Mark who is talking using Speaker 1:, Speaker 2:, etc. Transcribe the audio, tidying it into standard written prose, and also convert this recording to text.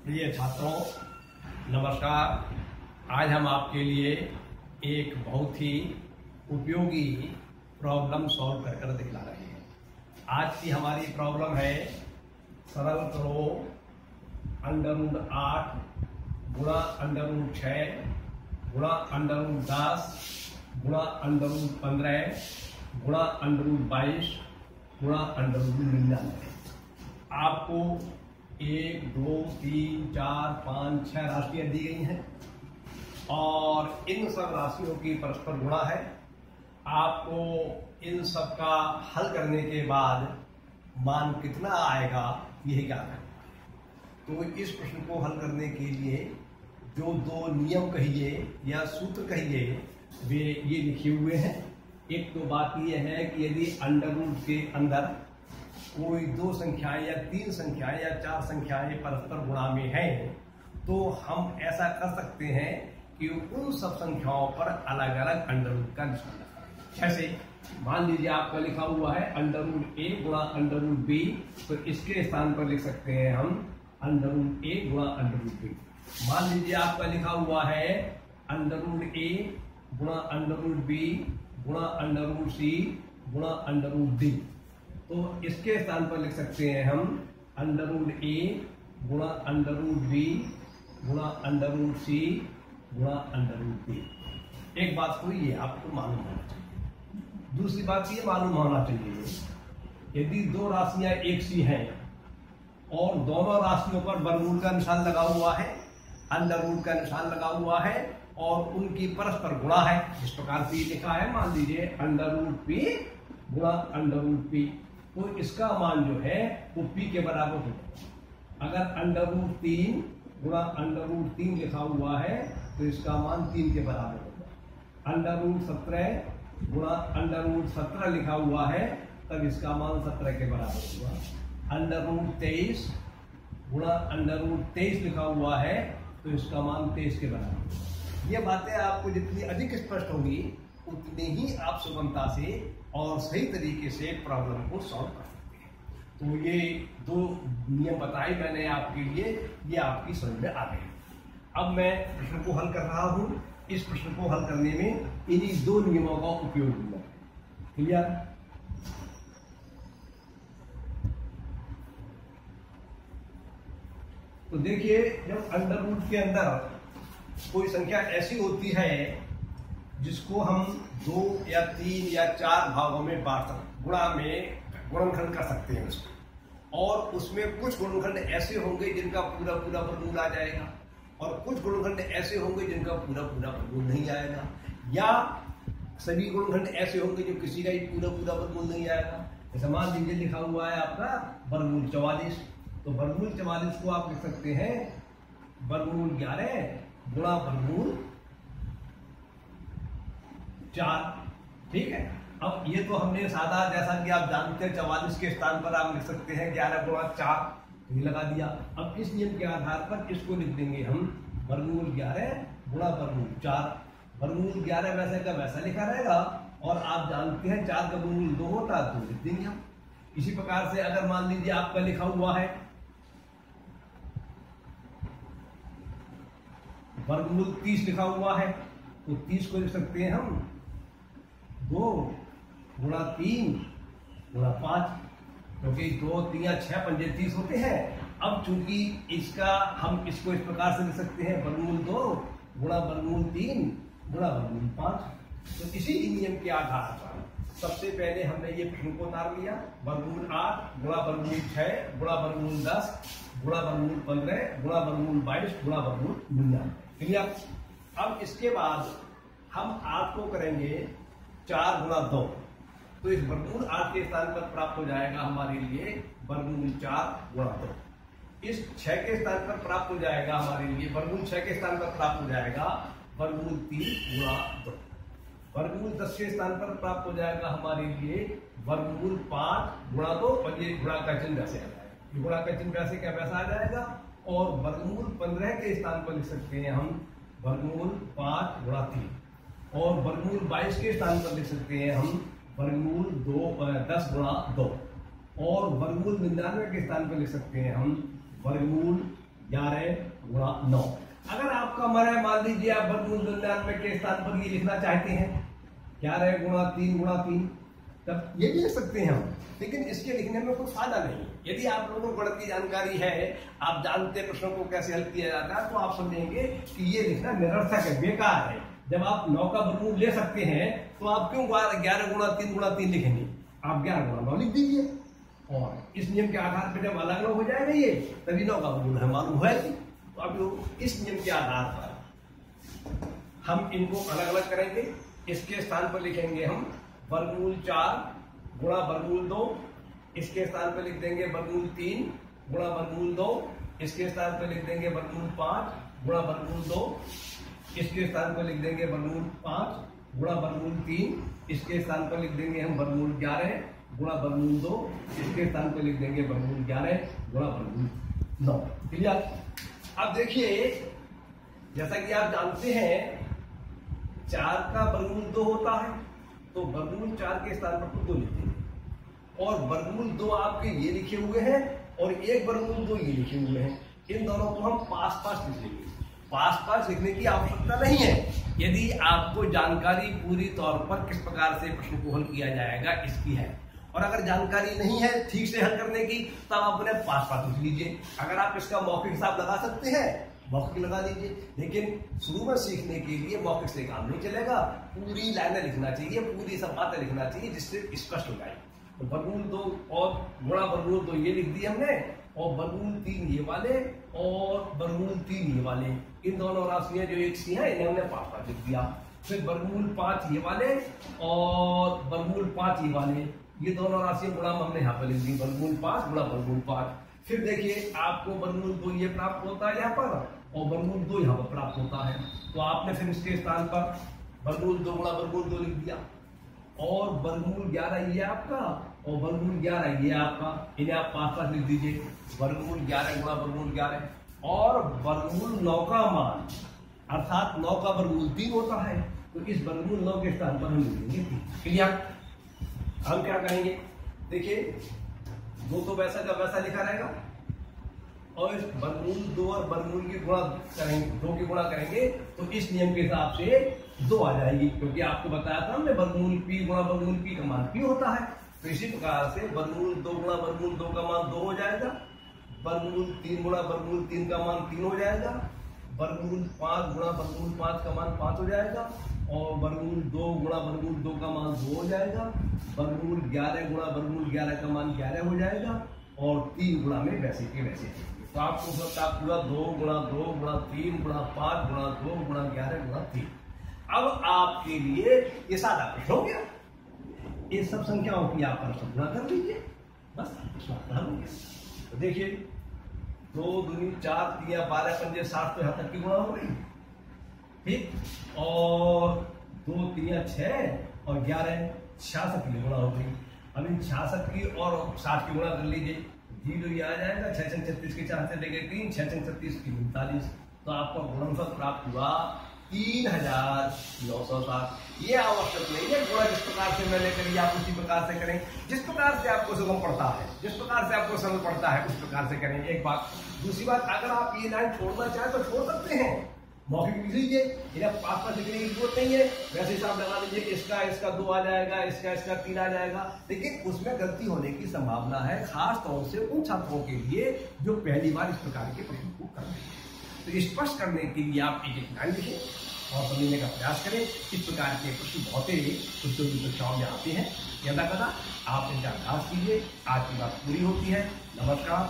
Speaker 1: प्रिय छात्रों, नमस्कार। आज हम आपके लिए एक बहुत ही उपयोगी प्रॉब्लम सॉल्व कर दिखला रहे हैं। आज की हमारी प्रॉब्लम है सरल करो √8 गुणा √6 गुणा √10 गुणा √15 गुणा √22 गुणा √99। आपको 1, 2, 3, 4, 5, 6 राशियां दी गई हैं और इन सब राशियों की परस्पर गुणा है। आपको इन सब का हल करने के बाद मान कितना आएगा यही ज्ञान है। तो इस प्रश्न को हल करने के लिए जो दो नियम कहिए या सूत्र कहिए वे ये लिखे हुए हैं। एक तो बात यह है कि यदि अंडर रूट के अंदर कोई 2 संख्याएं या 3 संख्याएं या 4 संख्याएं परस्पर गुणा में हैं तो हम ऐसा कर सकते हैं कि उन सब संख्याओं पर अलग अलग अंडर रूट का निशान लगाएं। जैसे मान लीजिए आपका लिखा हुआ है √a गुणा √b, तो इसके स्थान पर लिख सकते हैं हम √a गुणा √b। मान लीजिए आपका लिखा हुआ है √a गुणा √b गुणा √c गुणा √d, तो इसके स्थान पर लिख सकते हैं हम √a गुणा √b गुणा √c गुणा √d। एक बात तो ये आपको मालूम होना चाहिए। दूसरी बात ये मालूम होना चाहिए यदि दो राशियां एक सी हैं और दोनों राशियों पर वर्गमूल का निशान लगा हुआ है, अंडर रूट का निशान लगा हुआ है और उनकी परस्पर गुणा है। इस प्रकार से लिखा है, मान लीजिए √p गुणा √p, तो इसका मान जो है वो p के बराबर होगा। अगर √3 गुणा √3 लिखा हुआ है तो इसका मान 3 के बराबर होगा। √17 गुणा √17 लिखा हुआ है तब इसका मान 17 के बराबर होगा। √23 गुणा √23 लिखा हुआ है तो इसका मान 23 के बराबर होगा। ये बातें आपको जितनी अधिक स्पष्ट होंगी उतनी ही आप सुगमता से और सही तरीके से प्रॉब्लम को सॉल्व कर सकते हैं। तो ये दो नियम बताए मैंने आपके लिए, ये आपकी समझ में आ गए। अब मैं प्रश्न को हल कर रहा हूं। इस प्रश्न को हल करने में इन्हीं दो नियमों का उपयोग हुआ। क्लियर? तो देखिए, जब अंडर रूट के अंदर कोई संख्या ऐसी होती है जिसको हम 2 या 3 या 4 भागों में बांट सकते, गुणनखंड कर सकते हैं उसको, और उसमें कुछ गुणनखंड ऐसे होंगे जिनका पूरा पूरा वर्गमूल आ जाएगा और कुछ गुणनखंड ऐसे होंगे जिनका पूरा पूरा वर्गमूल नहीं आएगा, या सभी गुणनखंड ऐसे होंगे जो किसी का ही पूरा पूरा वर्गमूल नहीं आएगा। जैसे मान लीजिए लिखा हुआ है आपका वर्गमूल 44, तो वर्गमूल 44 को आप लिख सकते हैं वर्गमूल 11 गुणा वर्गमूल 4। ठीक है, अब ये तो हमने सादा, जैसा कि आप जानते हैं 44 के स्थान पर आप लिख सकते हैं 11 गुणा 4, ये लगा दिया। अब इस नियम के आधार पर इसको लिख देंगे हम वर्गमूल 11 गुणा वर्गमूल 4। वर्गमूल 11 वैसे का वैसा लिखा रहेगा और आप जानते हैं 4 का वर्गमूल 2 होता है, 2 लिख देंगे हम। इसी प्रकार से अगर मान लीजिए आपका लिखा हुआ है वर्गमूल 30 लिखा हुआ है, तो 30 को लिख सकते हैं हम 2 गुणा 3 गुणा 5, क्योंकि 2, 3 या 6 पंजे 30 होते हैं। अब चूंकि हम इसको इस प्रकार से लिख सकते हैं वर्गमूल 2 गुणा वर्गमूल 3 गुणा वर्गमूल 5। तो इसी नियम के आधार पर सबसे पहले हमने ये प्रश्न को उतार लिया, वर्गमूल 8 गुणा वर्गमूल 6 गुणा वर्गमूल 10 गुणा वर्गमूल 15 गुणा वर्गमूल 22 गुणा वर्गमूल 99। क्लियर? अब इसके बाद हम 8 को करेंगे 4 गुणा 2, तो इस वर्गमूल 8 के स्थान पर प्राप्त हो जाएगा हमारे लिए वर्गमूल 4 गुणा 2। इस 6 के स्थान पर प्राप्त हो जाएगा हमारे लिए वर्गमूल 6 के स्थान पर प्राप्त हो जाएगा वर्गमूल 3 गुणा 2। वर्गमूल 10 के स्थान पर प्राप्त हो जाएगा हमारे लिए वर्गमूल 5 गुणा 2, और ये गुणा का चिन्ह वैसे आ जाएगा, ये गुणा का चिन्ह वैसे क्या वैसा आ जाएगा। और वर्गमूल 15 के स्थान पर लिख सकते हैं हम वर्गमूल 5 गुणा 3, और वर्गमूल 22 के स्थान पर लिख सकते हैं हम वर्गमूल 10 गुणा 2, और वर्गमूल 99 के स्थान पर लिख सकते हैं हम वर्गमूल 11 गुणा 9। अगर आपका मान लीजिए आप वर्गमूल 99 के स्थान पर ये लिखना चाहते हैं 11 गुणा 3 गुणा 3, तब ये भी लिख सकते हैं हम, लेकिन इसके लिखने में कोई फायदा नहीं। यदि आप लोगों को गणित की जानकारी है, आप जानते हैं प्रश्नों को कैसे हल किया जाता है, तो आप समझेंगे कि ये लिखना निरर्थक है, बेकार है। जब आप 9 का वर्गमूल ले सकते हैं तो आप क्यों 11 गुणा 3 गुणा 3 लिखेंगे? आप 11 गुणा 9 लिख दीजिए, और इस नियम के आधार पर जब अलग अलग हो जाएगा ये, तभी 9 का वर्गमूल है मालूम है। तो अब इस नियम के आधार पर हम इनको अलग अलग करेंगे। इसके स्थान पर लिखेंगे हम वर्गमूल 4 गुणा वर्गमूल 2, इसके स्थान पर लिख देंगे वर्गमूल 3 गुणा वर्गमूल 2, इसके स्थान पर लिख देंगे वर्गमूल 5 गुणा वर्गमूल 2, इसके स्थान पर लिख देंगे वर्गमूल 5 गुणा वर्गमूल 3, इसके स्थान पर लिख देंगे हम वर्गमूल 11 गुणा वर्गमूल 2, इसके स्थान पर लिख देंगे वर्गमूल 11 गुणा वर्गमूल 9। क्लियर? अब देखिए, जैसा कि आप जानते हैं 4 का वर्गमूल 2 होता है, तो वर्गमूल 4 के स्थान पर 2 लिख देंगे, और वर्गमूल 2 आपके ये लिखे हुए हैं और एक वर्गमूल 2 ये लिखे हुए हैं। इन दोनों को हम पास पास लिख लेंगे। पास पास लिखने की आवश्यकता नहीं है। यदि आपको जानकारी पूरी तौर पर किस प्रकार से प्रश्न को हल किया जाएगा इसकी है, और अगर जानकारी नहीं है ठीक से हल करने की, तब आप अपने पास पास लिख लीजिए। अगर आप इसका मौखिक हिसाब लगा सकते हैं, मौखिक लगा दीजिए, लेकिन शुरू में सीखने के लिए मौखिक से काम नहीं चलेगा। पूरी लाइनें लिखना चाहिए, पूरी सब बातें लिखना चाहिए, जिससे स्पष्ट हो जाए। तो वर्गमूल 2 और गुणा वर्गमूल 2 ये लिख दिए हमने, और वर्गमूल 3 ये वाले और वर्गमूल 3 ये वाले, इन दोनों राशियां जो एक सी हैं इन्हें हमने पास पास लिख दिया। फिर वर्गमूल 5 ये वाले और वर्गमूल 5 ये वाले, ये दोनों राशियां गुणा हमने यहाँ पर लिख दी, वर्गमूल 5 गुणा वर्गमूल 5। फिर देखिए आपको वर्गमूल 2 ये प्राप्त होता है यहाँ पर, और वर्गमूल 2 यहाँ पर प्राप्त होता है। तो आपने फिर इसके स्थान पर वर्गमूल 2 गुणा वर्गमूल 2 लिख दिया, और वर्गमूल 11 ये आपका और वर्गमूल 11 ये आपका, इन्हें आप पास पास लिख दीजिए, वर्गमूल 11 गुणा वर्गमूल 11। और वर्गमूल 9 का मान अर्थात 9 का वर्गमूल 3 होता है, तो इस वर्गमूल 9 के स्थान पर हम लिखेंगे 3। क्लियर? हम क्या करेंगे, देखिए 2 तो वैसा का वैसा लिखा रहेगा, और इस वर्गमूल 2 और वर्गमूल की गुणा करेंगे, 2 की गुणा करेंगे तो इस नियम के हिसाब से 2 आ जाएगी, क्योंकि आपको बताया था हमने वर्गमूल p गुणा वर्गमूल p का मान p होता है। तो इसी प्रकार से वर्गमूल 2 गुणा वर्गमूल 2 का मान 2 हो जाएगा, वर्गमूल 3 गुणा वर्गमूल 3 का मान 3 हो जाएगा, वर्गमूल 5 गुणा वर्गमूल 5 का मान 5 हो जाएगा, और वर्गमूल 2 गुणा वर्गमूल 2 का मान 2 हो जाएगा, वर्गमूल 11 गुणा वर्गमूल 11 का मान 11 हो जाएगा, और 3 गुणा में वैसे के वैसे। तो आपको सकता है पूरा 2 गुणा 2 गुणा 3 गुणा 5 गुणा 2 गुणा 11 गुणा 3। अब आपके लिए ये सादा प्रश्न हो गया, ये सब संख्याओं की आप गुणा कर लीजिए, बस प्रश्न हल हो गया। तो देखिए 2 दूनी 4 3 12 पंजे 60, तो यहाँ तक की गुणा हो गई, ठीक, और 2 3 6 और 11 66 की गुणा हो गई। अब इन 66 की और 60 की गुणा कर लीजिए, 0 ये आ जाएगा, 6 6 36 की 4 से लेकर 3, 6 6 36 की 39, तो आपका गुणनफल प्राप्त हुआ 3960। ये आवश्यक नहीं है गुणा जिस प्रकार से मैंने करी आप उसी प्रकार से करें, जिस प्रकार से आपको सुगम पड़ता है, जिस प्रकार से आपको सरल पड़ता है उस प्रकार से करें। एक बात। दूसरी बात, अगर आप ये लाइन छोड़ना चाहें तो छोड़ सकते हैं, मौखिक लिख लीजिए, इन्हें पास पास लिखने की जरूरत नहीं है। वैसे हिसाब लगा लीजिए, इसका 2 आ जाएगा, इसका 3 आ जाएगा, लेकिन उसमें गलती होने की संभावना है, खास तौर से उन छात्रों के लिए जो पहली बार इस प्रकार के प्रश्न को कर रहे हैं। तो स्पष्ट करने के लिए आप एक लाइन लिखें और समझने का प्रयास करें। इस प्रकार के प्रश्न बहुत ही प्रतियोगी परीक्षाओं में आते हैं। यदा कदा आप इनका अभ्यास कीजिए। आज की बात पूरी होती है। नमस्कार।